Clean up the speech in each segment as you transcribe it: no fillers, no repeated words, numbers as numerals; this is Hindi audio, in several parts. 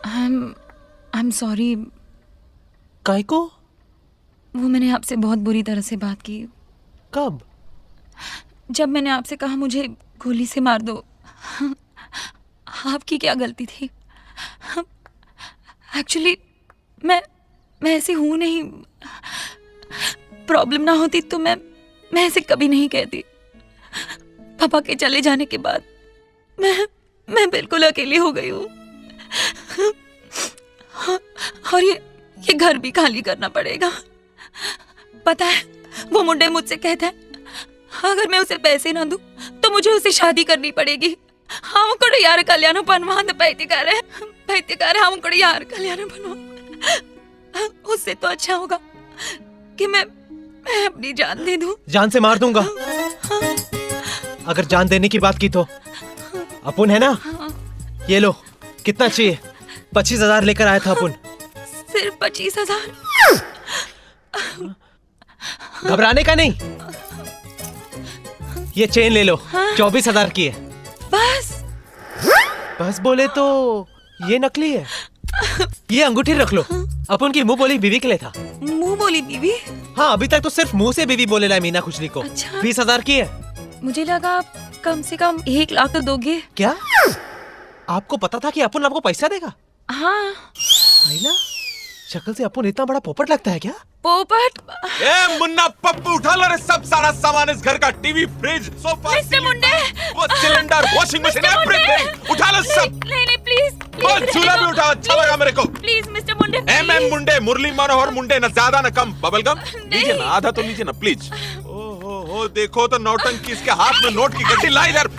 I'm sorry. काहे को? वो मैंने आपसे बहुत बुरी तरह से बात की। कब? जब मैंने आपसे कहा मुझे गोली से मार दो। आपकी क्या गलती थी? एक्चुअली मैं ऐसी हूँ नहीं। प्रॉब्लम ना होती तो मैं ऐसे कभी नहीं कहती। पापा के चले जाने के बाद मैं बिल्कुल अकेली हो गई हूँ। और ये घर भी खाली करना पड़ेगा। पता है, वो मुंडे मुझसे कहते हैं अगर मैं उसे पैसे ना दूं तो मुझे उससे शादी करनी पड़ेगी। हम को यार कल्याण बनवा पैतिकारे हम को यार कल्याण बनवा। उससे तो अच्छा होगा कि मैं अपनी जान दे दूं। जान से मार दूंगा। अगर जान देने की बात की तो अपुन है ना, ये लो, कितना चाहिए? 25,000 लेकर आया था अपुन। सिर्फ 25,000? घबराने का नहीं, ये चेन ले लो। 24,000 की है। बस बोले तो ये नकली है। ये अंगूठी रख लो, अपुन की मुंह बोली बीवी के लिए था। मुंह बोली बीवी? हाँ, अभी तक तो सिर्फ मुंह से बीवी बोले ला मीना खुजली को। अच्छा। 20,000 की है। मुझे लगा आप कम से कम 1 लाख तो दोगे। क्या आपको पता था कि अपुन आपको पैसा देगा? हाँ। आइला, शक्ल से अपुन इतना बड़ा पोपट लगता है क्या? पोपट? ए मुन्ना पप्पू, उठा लो रे सब सारा सामान इस घर का। टीवी, फ्रिज, सोफा, मिस्टर मुंडे, वो सिलेंडर, वॉशिंग मशीन, एवरीथिंग उठा लो सब। नहीं प्लीज। वो झूला भी उठाओ, अच्छा लगा मेरे को। Please mister Munde. MM मुंडे, मुरली मनोहर मुंडे, न ज्यादा न कम। बबल गम लीजिए ना, आधा तो लीजिए ना प्लीज। ओहो, देखो तो नौटंकी, इसके हाथ में नोट की गड्डी ला इधर।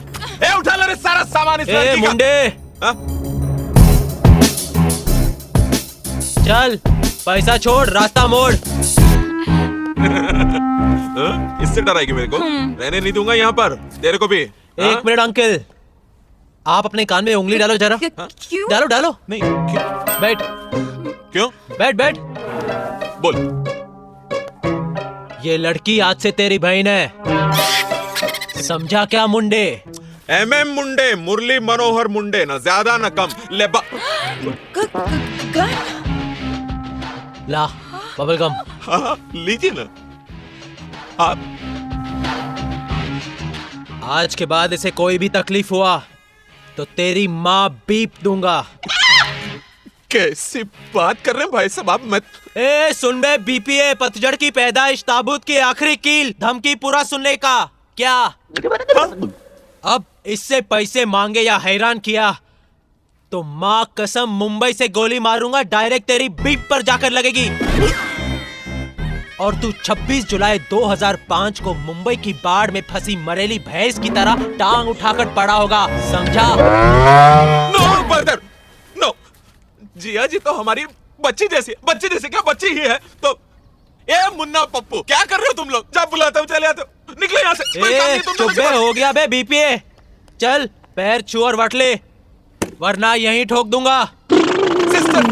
ए उठा लो रे सारा सामान इस लड़की का। मुंडे, चल, पैसा छोड़, रास्ता मोड़। इससे डराएगी मेरे को? रहने नहीं दूंगा यहाँ पर, तेरे को भी। एक मिनट अंकल, आप अपने कान में उंगली डालो जरा। क्यों? डालो। नहीं, क्यों? बैठ। क्यों? बैठ। बोल। ये लड़की आज से तेरी बहन है, समझा क्या मुंडे? MM मुंडे, मुरली मनोहर मुंडे, न ज्यादा न कम। ले ला बबल गम। हाँ, लीजिए ना आप। आज के बाद इसे कोई भी तकलीफ हुआ तो तेरी माँ बीप दूंगा। कैसी बात कर रहे हैं भाई साहब आप? मैं सुन बे, BPA पतझड़ की पैदाइश, ताबूत की आखिरी कील, धमकी पूरा सुनने का क्या? अब इससे पैसे मांगे या हैरान किया तो माँ कसम मुंबई से गोली मारूंगा, डायरेक्ट तेरी बीप पर जाकर लगेगी। और तू 26 जुलाई 2005 को मुंबई की बाढ़ में फंसी मरेली भैंस की तरह टांग उठाकर पड़ा होगा, समझा? No brother, no. Jiya ji तो हमारी बच्ची जैसी क्या बच्ची ही है तो? ए मुन्ना पप्पू, क्या कर रहे हो तुम लोग? जब बुलाता हूँ चले आते हो, निकले यहाँ से। कोई काम नहीं तुम लोगों के पास। हो गया बे BPA, चल पैर छू और वट ले, वरना यहीं ठोक दूंगा। Sister,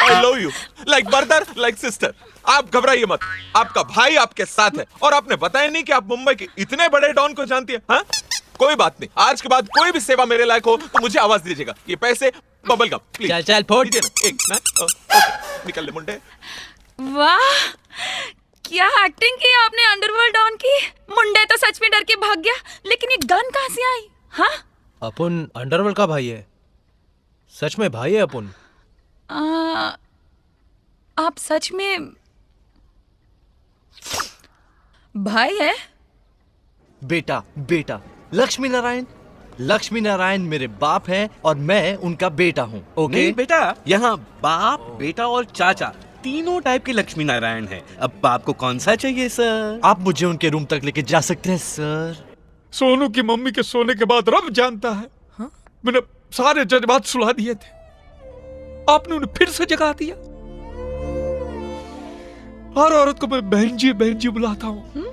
I love you, like brother, like sister. आप घबराइए मत, आपका भाई आपके साथ है। और आपने बताया नहीं कि आप मुंबई के इतने बड़े डॉन को जानती है। हाँ, कोई बात नहीं, आज के बाद कोई भी सेवा मेरे लायक हो तो मुझे आवाज दीजिएगा। ये पैसे बबल गम प्लीज। चल फोड़। एक ना, ओके, निकल ले मुंडे। वाह, क्या एक्टिंग की आपने अंडरवर्ल्ड डॉन की। मुंडे तो सच में डर के भाग गया, लेकिन ये गन कहाँ से आई? हाँ, अपुन अंडरवर्ल्ड का भाई है, सच में भाई है अपुन। आप सच में भाई है? बेटा लक्ष्मी नारायण मेरे बाप हैं और मैं उनका बेटा हूँ। ओके नहीं बेटा, यहाँ बाप, बेटा और चाचा तीनों टाइप के लक्ष्मी नारायण हैं। अब बाप को कौन सा चाहिए सर? आप मुझे उनके रूम तक लेके जा सकते हैं सर? सोनू की मम्मी के सोने के बाद रब जानता है, हाँ? मैंने सारे जज्बात सुला दिए थे, आपने उन्हें फिर से जगा दिया। हर औरत को मैं बहन जी बुलाता हूँ।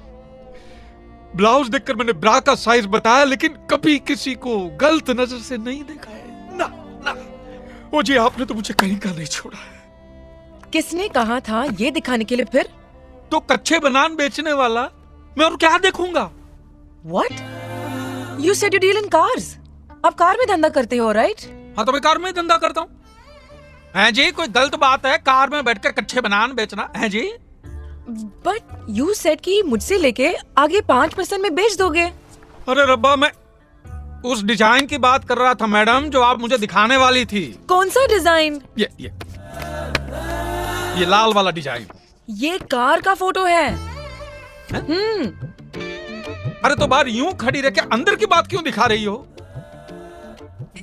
ब्लाउज देखकर मैंने ब्रा का साइज बताया, लेकिन कभी किसी को गलत नजर से नहीं देखा है। ना, वो जी आपने तो मुझे कहीं का नहीं छोड़ा है। किसने कहा था ये दिखाने के लिए? फिर तो कच्चे बनान बेचने वाला मैं और क्या देखूंगा? What? You said you deal in cars. आप कार में धंधा करते हो, राइट? हाँ, तो मैं कार में धंधा करता हूँ। हैं जी, कोई गलत बात है कार में बैठकर कच्चे बनान बेचना? हैं जी? बट यू सेड कि मुझसे लेके आगे 5% में बेच दोगे। अरे रब्बा, मैं उस डिजाइन की बात कर रहा था मैडम, जो आप मुझे दिखाने वाली थी। कौन सा डिजाइन? ये लाल वाला डिजाइन। ये कार का फोटो है। अरे तो बाहर यूं खड़ी रह के अंदर की बात क्यों दिखा रही हो?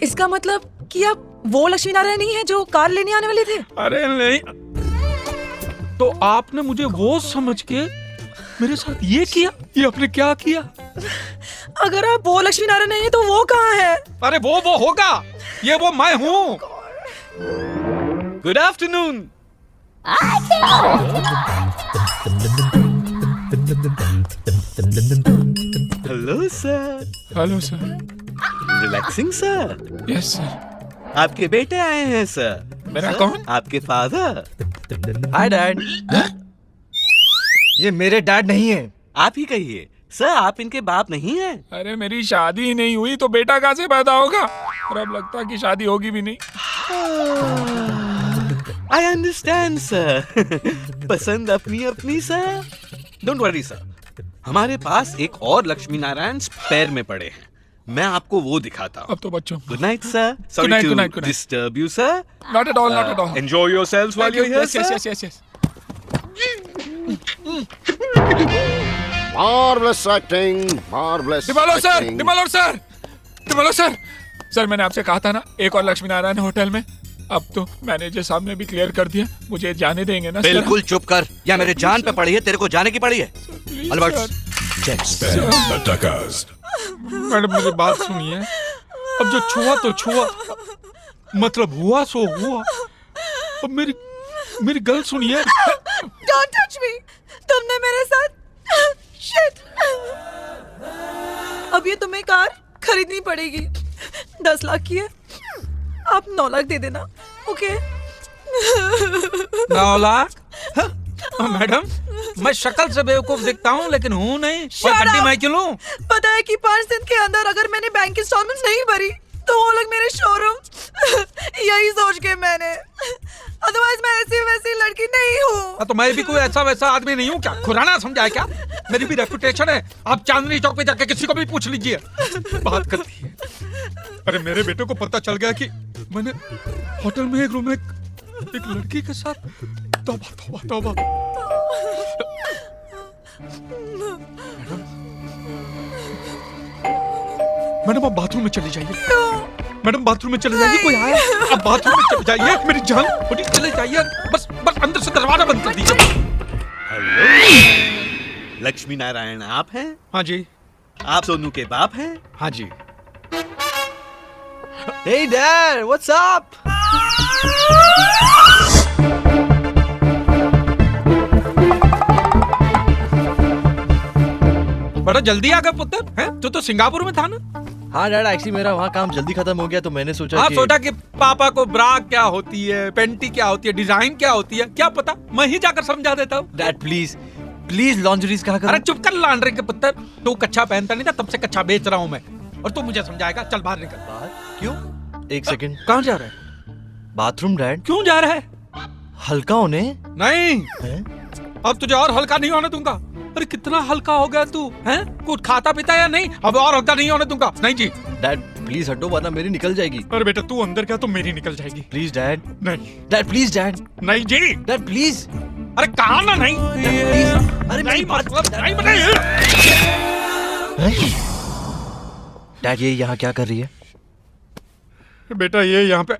इसका मतलब कि आप वो लक्ष्मी नारायण नहीं है जो कार लेने आने वाले थे? अरे नहीं, तो आपने मुझे वो समझ के मेरे साथ ये किया? ये आपने क्या किया? अगर आप वो लक्ष्मी नारायण नहीं है तो वो कहाँ है? अरे वो होगा, ये वो मैं हूँ। Good afternoon. Hello sir. Hello sir. Relaxing sir. Yes sir. आपके बेटे आए हैं सर। मेरा कौन? आपके फादर। Hi dad. ये मेरे डैड नहीं है। आप ही कहिए सर, आप इनके बाप नहीं हैं। अरे मेरी शादी ही नहीं हुई तो बेटा कहाँ से पैदा होगा? और अब लगता है कि शादी होगी भी नहीं। I understand sir. पसंद अपनी अपनी सर। डोंट वरी सर, हमारे पास एक और लक्ष्मी नारायण पैर में पड़े हैं, मैं आपको वो दिखाता हूँ। अब तो बच्चों। Good night sir. Good sorry night, too good night, good night. Disturb you sir. Not at all, not at all. Enjoy yourselves while you're here, sir. Yes. Marvelous acting, marvelous acting. डिमालो सर, सर मैंने आपसे कहा था ना एक और लक्ष्मी नारायण होटल में। अब तो मैनेजर साहब ने भी क्लियर कर दिया, मुझे जाने देंगे ना? बिल्कुल चुप कर, या मेरे जान पे पड़ी है, तेरे को जाने की पड़ी है। अल्बर्ट, मैडम मुझे बात सुनिए, अब जो छुआ तो छुआ, मतलब हुआ सो हुआ। अब मेरी गल सुनिए। Don't touch me! तुमने मेरे साथ Shit! अब ये तुम्हें कार खरीदनी पड़ेगी। 10 लाख की है, आप 9 लाख दे देना। ओके? 9 लाख? मैडम मैं शक्ल से बेवकूफ दिखता हूँ लेकिन हूँ नहीं। और गड्डी मैं क्यों लूं? पता है कि 5 दिन के अंदर अगर मैंने बैंक की इंस्टॉलमेंट नहीं भरी तो वो लोग मेरे शोरूम यही सोच के मैंने, अदरवाइज मैं ऐसी वैसी लड़की नहीं हूँ। तो मैं भी कोई ऐसा वैसा आदमी नहीं हूँ क्या? खुराना समझा है क्या? मेरी भी रेपुटेशन है, आप चांदनी चौक पे जाके किसी को भी पूछ लीजिए। बात करती है। अरे मेरे बेटे को पता चल गया कि मैंने होटल में एक रूम में एक लड़की के साथ। तौबा तौबा तौबा। मैडम आप बाथरूम में चली जाइए। मैडम बाथरूम में चले जाइए, कोई आया? आप बाथरूम में चले जाइए, मेरी जान बड़ी चले जाइए। बस अंदर से दरवाजा बंद कर दीजिए। हेलो लक्ष्मी नारायण, आप हैं? हाँ जी। आप सोनू के बाप हैं? हाँ जी। Hey Dad, what's up? बड़ा जल्दी आ गया पुत्र, हैं? तो सिंगापुर में था ना? हाँ डैड, एक्चुअली मेरा वहाँ काम जल्दी खत्म हो गया तो मैंने सोचा आप कि सोचा कि पापा को ब्रा क्या होती है, पेंटी क्या होती है, डिजाइन क्या होती है, क्या पता, मैं ही जाकर समझा देता हूँ। डैड प्लीज लॉन्ड्रीज कहा करो। अरे चुप कर लॉन्ड्री के पुत्र, तू कच्चा पहनता नहीं था तब से कच्चा बेच रहा हूँ मैं, और तू मुझे समझाएगा? चल बाहर निकल। बाहर? क्यों? एक सेकंड। कहाँ जा रहा है? Bathroom dad. क्यों जा रहा है? हल्का होने। नहीं, हैं? अब तुझे और हल्का नहीं होने दूंगा। अरे कितना हल्का हो गया तू, हैं? कुछ खाता पीता या नहीं? अब और हल्का नहीं होने दूंगा। नहीं जी। डैड प्लीज हटो वरना मेरी निकल जाएगी। अरे बेटा तू अंदर क्या तो मेरी निकल जाएगी। Please dad. नहीं डैड प्लीज डैड। नहीं जी। Dad please. अरे कहा ना नहीं। प्लीज। अरे नहीं मतलब नहीं बताइए। डैड ये यहाँ क्या कर रही है? बेटा ये यहाँ पे,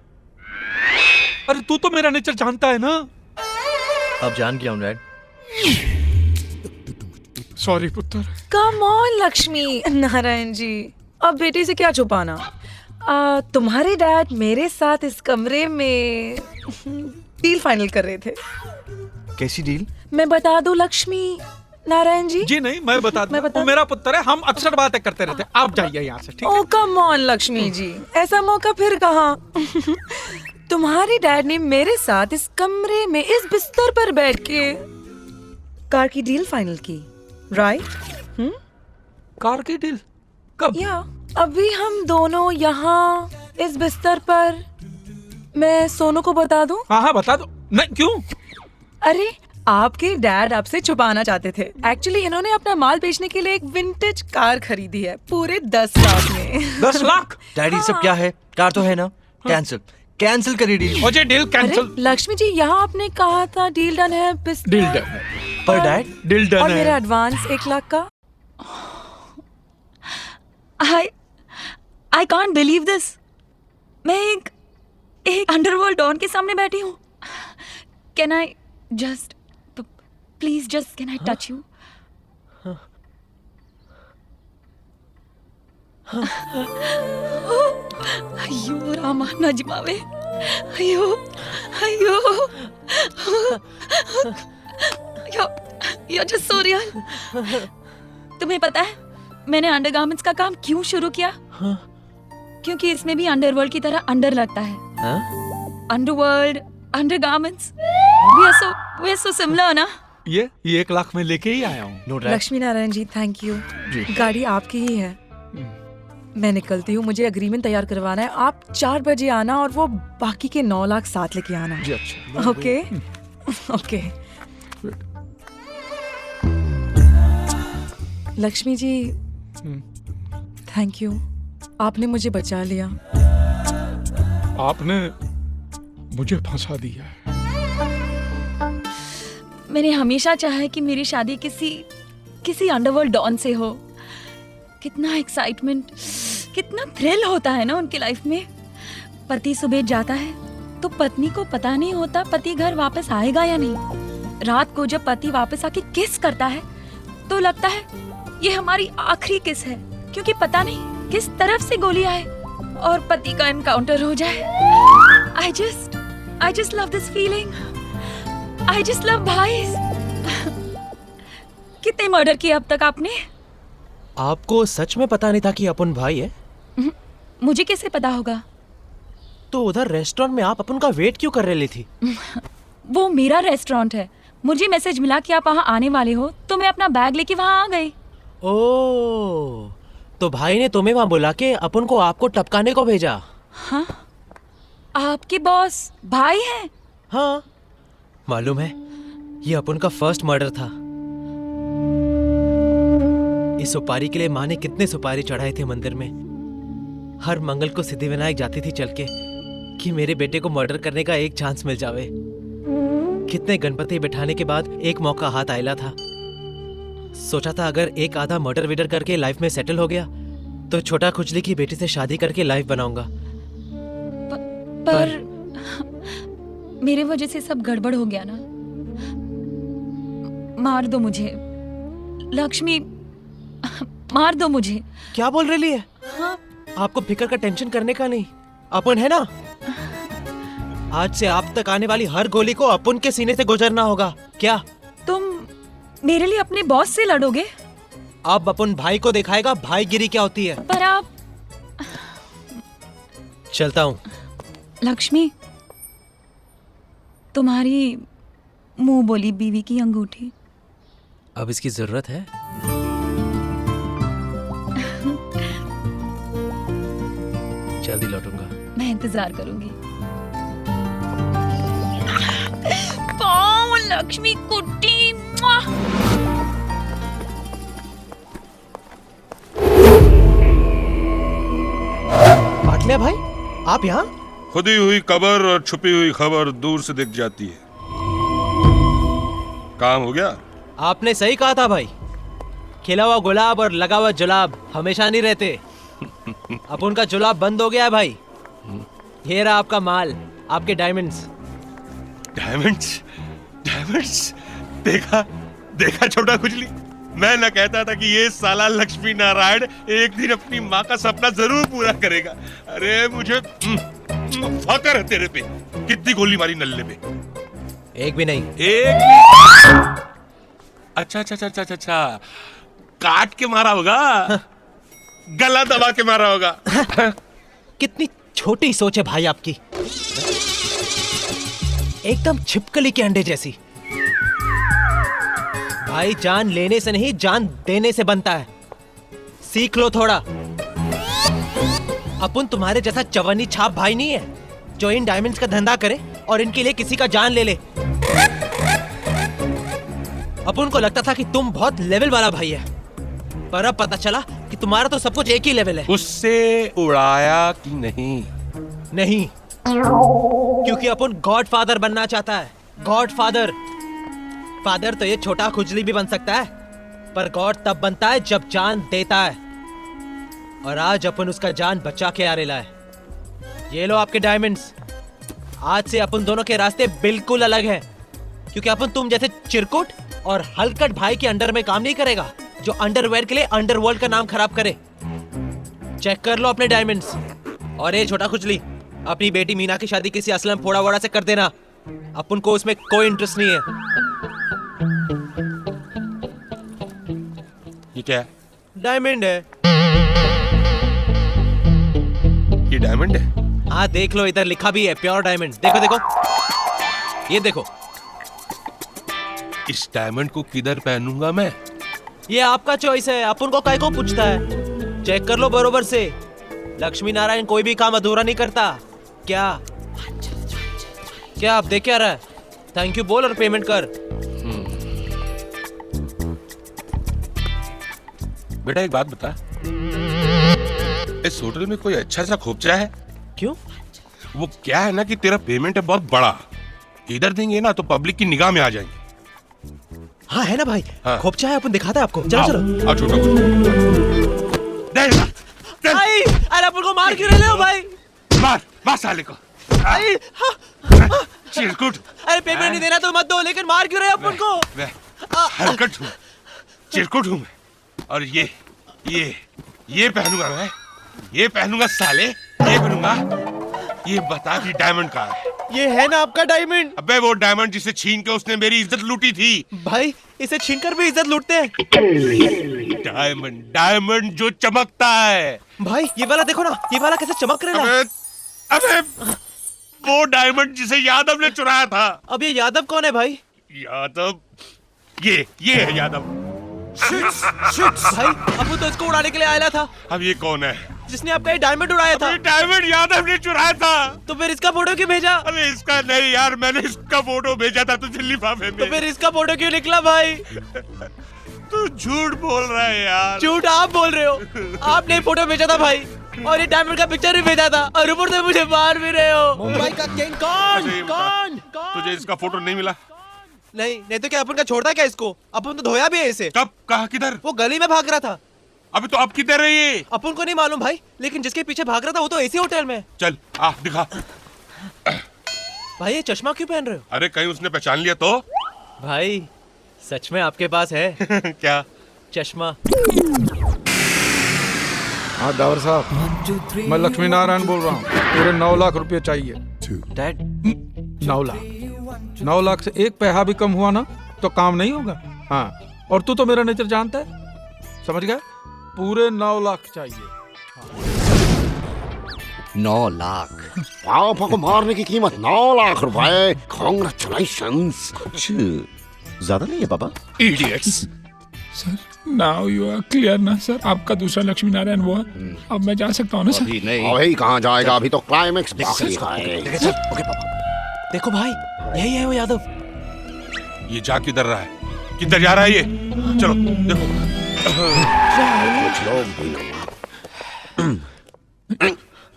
अरे तू तो मेरा नेचर जानता है ना। अब जान गया हूँ डैड। सॉरी पुत्र। कम ऑन लक्ष्मी नारायण जी, अब बेटे से क्या छुपाना। तुम्हारे डैड मेरे साथ इस कमरे में डील फाइनल कर रहे थे। कैसी डील? मैं बता दूं लक्ष्मी नारायण जी? जी नहीं, मैं बता दूं। वो मेरा पुत्र है, हम अक्सर बातें करते रहते हैं। आप जाइए यहाँ से, ठीक है? ओ कम ऑन लक्ष्मी जी, ऐसा मौका फिर कहाँ। तुम्हारे डैड ने मेरे साथ इस कमरे में इस बिस्तर पर बैठ के कार की डील फाइनल की, राइट? कार की डील कब? या अभी हम दोनों यहाँ इस बिस्तर पर मैं सोनू को बता दूं? हाँ हाँ बता दो। नहीं क्यों? अरे आपके डैड आपसे छुपाना चाहते थे। एक्चुअली इन्होंने अपना माल बेचने के लिए एक विंटेज कार खरीदी है पूरे 10 लाख में। 10 लाख? डैडी सब क्या है? कार तो है ना? कैंसिल करिए डील। मुझे डील अरे कैंसिल। लक्ष्मी जी, यहाँ आपने कहा था डील डन है। डील डन है। पर डैड डील डन और है। मेरा एडवांस 1 लाख का। I can't believe this. मैं एक अंडरवर्ल्ड डॉन के सामने बैठी हूँ। Can I just please just can I touch you? अयो रामा नजमावे, अयो अयो, you're just so real. तुम्हें पता है मैंने अंडरगारमेंट्स का काम क्यों शुरू किया? क्योंकि इसमें भी अंडरवर्ल्ड की तरह अंडर लगता है। Underworld, undergarments, we are so similar ना? ये 1 लाख में लेके ही आया हूँ। No dad. Lakshmi Narayan ji, thank you. गाड़ी आपकी ही है। मैं निकलती हूँ, मुझे एग्रीमेंट तैयार करवाना है। आप 4 बजे आना और वो बाकी के 9 लाख साथ लेके आना। जी अच्छा। Okay okay. Lakshmi ji, thank you, आपने मुझे बचा लिया। आपने मुझे फंसा दिया है। मैंने हमेशा चाहा है कि मेरी शादी किसी अंडरवर्ल्ड डॉन से हो। कितना एक्साइटमेंट, कितना थ्रिल होता है ना उनकी लाइफ में। पति सुबह जाता है तो पत्नी को पता नहीं होता पति घर वापस आएगा या नहीं। रात को जब पति वापस आके किस करता है तो लगता है ये हमारी आखिरी किस है, क्योंकि पता नहीं किस तरफ से गोली आए और पति का एनकाउंटर हो जाए। I just love this feeling. I just love भाईस। कितने मर्डर किए अब तक आपने? आपको सच में पता नहीं था कि अपन भाई है? मुझे कैसे पता होगा? तो उधर रेस्टोरेंट में आप अपन का वेट क्यों कर रही थी? वो मेरा रेस्टोरेंट है। मुझे मैसेज मिला कि आप वहाँ आने वाले हो तो मैं अपना बैग लेके वहाँ आ गई। ओह, तो भाई ने तुम्हें वहाँ बुला के अपन को आपको टपकाने को भेजा? हाँ, आपके बॉस भाई हैं? हाँ, मालूम है ये अपन का फर्स्ट मर्डर था। इस सुपारी के लिए माँ ने कितने सुपारी चढ़ाए थे मंदिर में। हर मंगल को सिद्धिविनायक जाती थी चल के कि मेरे बेटे को मर्डर करने का एक चांस मिल जावे। कितने गणपति बिठाने के बाद एक मौका हाथ आयला था। सोचा था अगर एक आधा मर्डर विडर करके लाइफ में सेटल हो गया तो छोटा खुजली की बेटी से शादी करके लाइफ बनाऊंगा। पर मेरे वजह से सब गड़बड़ हो गया ना। मार दो मुझे लक्ष्मी, मार दो मुझे। क्या बोल रही है? हाँ? आपको फिक्र का टेंशन करने का नहीं, अपन है ना। आज से आप तक आने वाली हर गोली को अपन के सीने से गुजरना होगा। क्या तुम मेरे लिए अपने बॉस से लड़ोगे? अब अपन भाई को दिखाएगा भाईगिरी क्या होती है। पर आप चलता हूँ। लक्ष्मी, तुम्हारी मुंह बोली बीवी की अंगूठी अब इसकी जरूरत है? जल्दी लौटूंगा। मैं इंतजार करूंगी। पाओ लक्ष्मी कुट्टी। मुआ। पाटलिया भाई, आप यहाँ? खुदी हुई कबर और छुपी हुई खबर दूर से दिख जाती है। काम हो गया? आपने सही कहा था भाई, खिला हुआ गुलाब और लगा हुआ जुलाब हमेशा नहीं रहते। अब उनका जुलाब बंद हो गया है भाई। ये रहा आपका माल, आपके डायमंड्स। डायमंड्स? डायमंड्स? देखा देखा छोटा खुजली, मैं न कहता था कि ये साला लक्ष्मी नारायण एक दिन अपनी माँ का सपना जरूर पूरा करेगा। अरे मुझे फकर है तेरे पे। कितनी गोली मारी नल्ले पे? एक भी नहीं। एक भी? अच्छा अच्छा अच्छा अच्छा अच्छा, काट के मारा होगा, गला दबा के मारा होगा। कितनी छोटी सोच है भाई आपकी, एकदम छिपकली के अंडे जैसी। भाई जान लेने से नहीं, जान देने से बनता है। सीख लो थोड़ा। अपन तुम्हारे जैसा चवन्नी छाप भाई नहीं है। जो इन डायमंड्स का धंधा करे और इनके लिए किसी का जान ले ले। अपन को लगता था कि तुम बहुत लेवल वाला भाई है, पर अब पता चला कि तुम्हारा तो सब कुछ एक ही लेवल है। उससे उड़ाया कि नहीं? नहीं, क्योंकि अपन गॉड फादर बनना चाहता है। God father. फादर तो ये छोटा खुजली भी बन सकता है, पर गॉड तब बनता है जब जान देता है। और आज अपन उसका जान बचा के आ रेला है। ये लो आपके डायमंड्स। आज से अपन दोनों के रास्ते बिल्कुल अलग हैं, क्योंकि अपन तुम जैसे चिरकुट और हलकट भाई के अंडर में काम नहीं करेगा, जो अंडरवेयर के लिए अंडरवर्ल्ड का नाम खराब करे। चेक कर लो अपने डायमंड्स। और ये छोटा खुजली, अपनी बेटी मीना की शादी किसी असलम फोड़ा वोड़ा से कर देना। अपन को उसमें कोई इंटरेस्ट नहीं है। ये क्या है? डायमंड है। ये डायमंड है? हाँ देख लो, इधर लिखा भी है प्योर डायमंड। देखो देखो, ये देखो। इस डायमंड को किधर पहनूंगा मैं? ये आपका चॉइस है, अपन को काय को पूछता है। चेक कर लो बरोबर से। लक्ष्मी नारायण कोई भी काम अधूरा नहीं करता। क्या क्या आप देख क्या रहा है? थैंक यू बोल और पेमेंट कर। बेटा एक बात बता, इस होटल में कोई अच्छा सा खोपचा है? क्यों? वो क्या है ना कि तेरा पेमेंट है बहुत बड़ा, इधर देंगे ना तो पब्लिक की निगाह में आ जाएंगे। हाँ है ना भाई, हाँ। खोपचा है, अपन दिखाता है आपको। चलो चलो। आओ छोटा भाई, अरे अपन को मार क्यों रहे हो भाई? मार साले को। चिरकुट। अरे पेमेंट नहीं देना तो मत दो, लेकिन मार क्यों रहे हो अपन को? मैं हलकट हूँ, चिरकुट हूँ मैं। और ये पहनूंगा मैं, ये पहनूंगा साले, ये पहनूंगा। ये बता कि डायमंड कहाँ है? ये है ना आपका डायमंड। अबे वो डायमंड जिसे छीन के उसने मेरी इज्जत लूटी थी। भाई इसे छीनकर भी इज्जत लूटते हैं। डायमंड जो चमकता है। भाई ये वाला देखो ना, ये वाला कैसे चमक रहा है। अबे वो डायमंड जिसे यादव ने चुराया था। अब ये यादव कौन है भाई? यादव ये है यादव। भाई अब तो इसको उड़ाने के लिए आया था। अब ये कौन है? जिसने आपका ये डायमंड उड़ाया था। डायमंड यादव ने चुराया था। तो फिर इसका फोटो क्यों भेजा? अरे इसका नहीं यार, मैंने इसका फोटो भेजा था तुझे लिफाफे में। तो फिर इसका फोटो क्यों निकला भाई? तू झूठ बोल रहा है यार। झूठ आप बोल रहे हो। आपने फोटो भेजा था भाई, और ये डायमंड का पिक्चर भी भेजा था, और ऊपर से मुझे मार भी रहे हो। मुंबई का किंग कौन? तुझे इसका फोटो नहीं मिला? नहीं तो क्या अपन का छोड़ता क्या इसको? अपन तो धोया भी है इसे। कब? कहा? किधर? वो गली में भाग रहा था। अबे तो अब किधर है ये? अपन को नहीं मालूम भाई, लेकिन जिसके पीछे भाग रहा था वो तो इसी होटल में। चल आ दिखा। भाई ये चश्मा क्यों पहन रहे हो? अरे कहीं उसने पहचान लिया तो? भाई सच में आपके पास है क्या? चश्मा? हाँ डावर साहब, मैं लक्ष्मी नारायण बोल रहा हूँ। पूरे 9 लाख रुपए चाहिए। डैड 9 लाख 9 लाख से एक पैसा भी कम हुआ ना तो काम नहीं होगा। हाँ, और तू तो मेरा नेचर जानता है, समझ गया? पूरे 9 लाख चाहिए। 9 लाख। पापा को मारने की कीमत 9 लाख रुपए। कांग्रेचुलेशंस। कुछ ज्यादा नहीं है पापा? Idiots. Sir now you are clear ना सर? आपका दूसरा लक्ष्मी नारायण वो है। अब मैं जा सकता हूँ ना सर? अभी नहीं। अभी कहाँ जाएगा, अभी तो क्लाइमेक्स बाकी है। ओके पापा। देखो भाई, यही है वो यादव। ये जा किधर रहा है? किधर जा रहा है ये? चलो देखो। कुछ लोग भी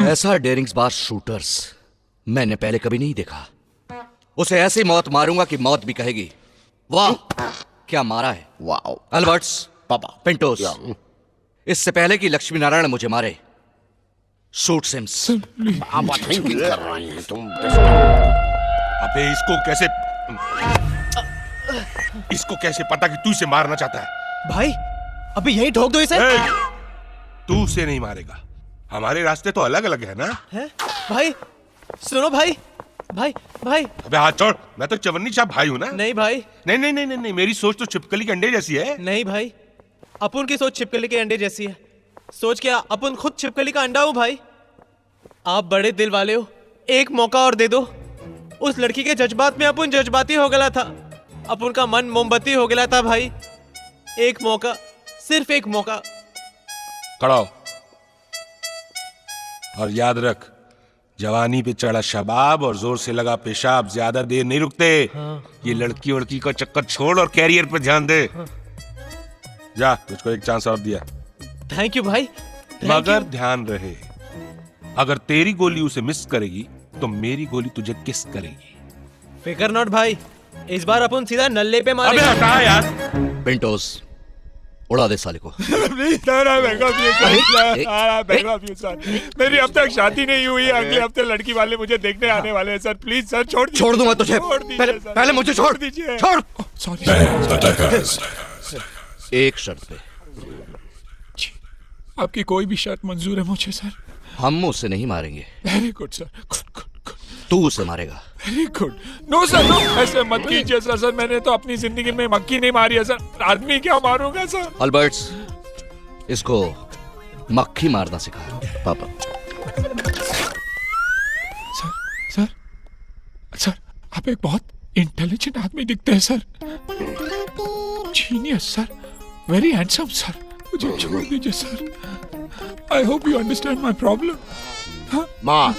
ऐसा डेरिंग्सबाज शूटर्स मैंने पहले कभी नहीं देखा। उसे ऐसी मौत मारूंगा कि मौत भी कहेगी वाह क्या मारा है। वाओ। अल्बर्ट्स, पापा, पिंटोस, इससे पहले कि लक्ष्मी नारायण मुझे मारे, शूट सिम्स। पापा थिंकिंग कर रहे हैं तुम। अबे इसको कैसे पता कि तू इसे मारना चाहता है? भाई अभी यही ठोक दो इसे। तू उसे नहीं मारेगा, हमारे रास्ते तो अलग अलग है ना? है? भाई सुनो भाई, भाई भाई। अबे हाथ छोड़, मैं तो चवन्नी शाह भाई हूँ ना? नहीं भाई। नहीं, मेरी सोच तो छिपकली के अंडे जैसी है। नहीं भाई, अपन की सोच छिपकली के अंडे जैसी है। सोच क्या, अपन खुद छिपकली का अंडा हूँ भाई। आप बड़े दिल वाले हो, एक मौका और दे दो। उस लड़की के जज्बात में अपन जज्बाती हो गया था, अपन का मन मोमबत्ती हो गया था भाई। एक मौका, सिर्फ एक मौका। खड़ा हो और याद रख, जवानी पे चढ़ा शबाब और जोर से लगा पेशाब ज्यादा देर नहीं रुकते। ये लड़की वड़की का चक्कर छोड़ और कैरियर पे ध्यान दे। जा, तुझको एक चांस और दिया। थैंक यू भाई। मगर ध्यान रहे, अगर तेरी गोली उसे मिस करेगी तो मेरी गोली तुझे किस करेगी। फिकर नॉट भाई, इस बार अपन सीधा नल्ले पे अबे मारेंगे। हटा यार। पिंटोस, उड़ा दे साले को। Please sir, I beg of you sir, I beg of you sir, मेरी अब तक शादी नहीं हुई है, अगले हफ्ते लड़की वाले मुझे देखने आने वाले हैं सर, प्लीज सर छोड़ दीजिए। छोड़ दूंगा तुझे। छोड़ दीजिए पहले सर। पहले मुझे छोड़ दीजिए। छोड़। सॉरी, एक शर्त पे। आपकी कोई भी शर्त मंजूर है मुझे सर। हम उसे नहीं मारेंगे, very good sir, good good good, तू उसे मारेगा। Very good. No sir, no, ऐसे मत कीजिए सर। सर मैंने तो अपनी जिंदगी में मक्खी नहीं मारी है सर, आदमी क्या मारूंगा सर। अल्बर्ट्स, इसको मक्खी मारना सिखा। पापा, सर सर सर, आप एक बहुत इंटेलिजेंट आदमी दिखते हैं sir, genius sir, very handsome sir. मुझे छोड़ दीजिए sir. I hope you understand my problem. माँ,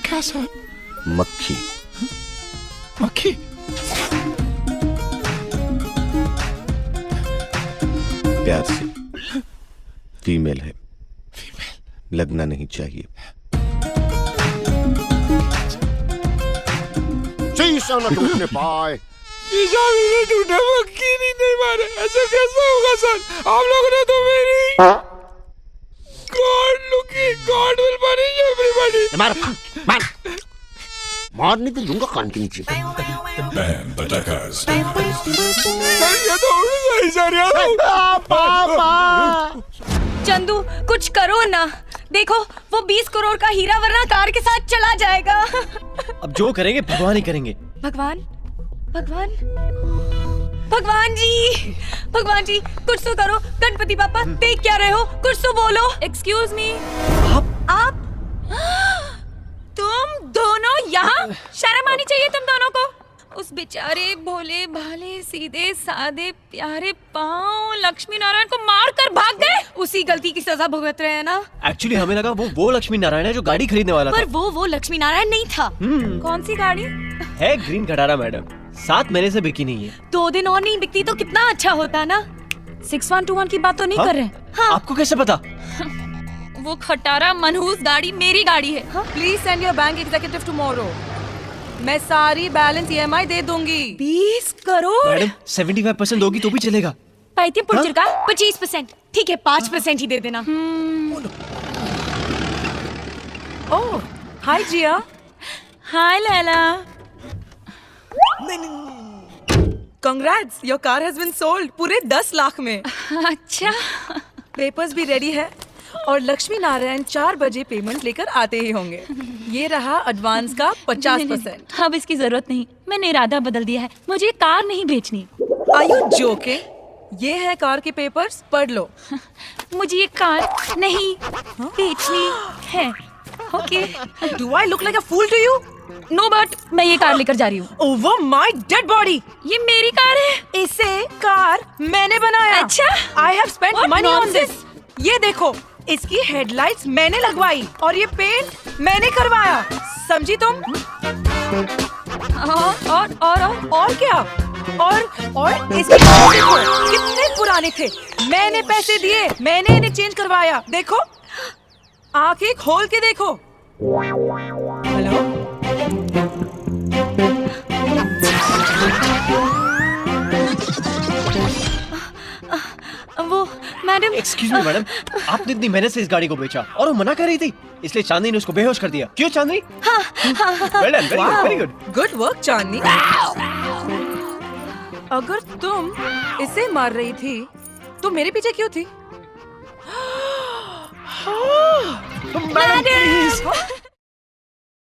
क्या सर? मक्खी। मक्खी? प्यार से, फीमेल है, लगना नहीं चाहिए। शीशा न टूटने पाए। शीशा भी नहीं टूटा, मक्खी नहीं मारे, ऐसा कैसा होगा सर? आप लोगों ने तो मेरी God looking, God will punish everybody. मार नहीं तो दूंगा कान के नीचे। सर ये तो सही सर यार। चंदू, कुछ करो ना। देखो, वो 20 करोड़ का हीरा वरना कार के साथ चला जाएगा। अब जो करेंगे भगवान ही करेंगे। भगवान, भगवान, भगवान जी, भगवान जी, कुछ तो करो। गणपति पापा, देख क्या रहे हो? कुछ तो बोलो। एक्सक्यूज मी, आप तुम दोनों यहाँ? शर्म आनी चाहिए तुम दोनों को। उस बेचारे भोले भाले सीधे सादे प्यारे पाँव लक्ष्मी नारायण को मार कर भाग गए। उसी गलती की सजा भुगत रहे हैं ना। एक्चुअली हमें लगा वो लक्ष्मी नारायण है जो गाड़ी खरीदने वाला पर था। वो लक्ष्मी नारायण नहीं था। कौन सी गाड़ी? है ग्रीन खटारा मैडम, 7 महीने से बिकी नहीं है। 2 दिन और नहीं बिकती तो कितना अच्छा होता ना। 6121 की बात तो नहीं कर रहे? हाँ। आपको कैसे पता? वो खटारा मनहूस गाड़ी मेरी गाड़ी है। Please send your bank executive tomorrow. मैं सारी बैलेंस EMI दे दूंगी। 20 करोड़? मैडम 75% दोगी तो भी चलेगा। पैती पुरचर का 25%। ठीक है, 5% ही दे देना। ओह, हाय जिया। हाय Laila. Congrats, your car has been sold पूरे 10 लाख में। अच्छा, पेपर्स भी रेडी है और लक्ष्मी नारायण 4 बजे पेमेंट लेकर आते ही होंगे। ये रहा एडवांस का 50%। अब इसकी जरूरत नहीं, मैंने इरादा बदल दिया है। मुझे कार नहीं बेचनी। Are you joking? ये है कार के पेपर्स, पढ़ लो। मुझे ये कार नहीं बेचनी है। Okay. Do I look like a fool to you? No but मैं ये कार लेकर जा रही हूँ। Over my dead body. ये मेरी कार है। इसे कार मैंने बनाया। अच्छा? I have spent What money on nonsense. this. ये देखो, इसकी हेडलाइट्स मैंने लगवाई और ये पेंट मैंने करवाया। समझी तुम? और क्या? और इसके कांच देखो, कितने पुराने थे। मैंने पैसे दिए, मैंने इन्हें चेंज करवाया। देखो, आंखें खोल के देखो। हेलो? वो मैडम। एक्सक्यूज मी मैडम, आपने इतनी मेहनत से इस गाड़ी को बेचा और वो मना कर रही थी, इसलिए चांदनी ने उसको बेहोश कर दिया। क्यों Chandni? Well done, very good. Good work Chandni. अगर तुम इसे मार रही थी तो मेरे पीछे क्यों थी? Madam please.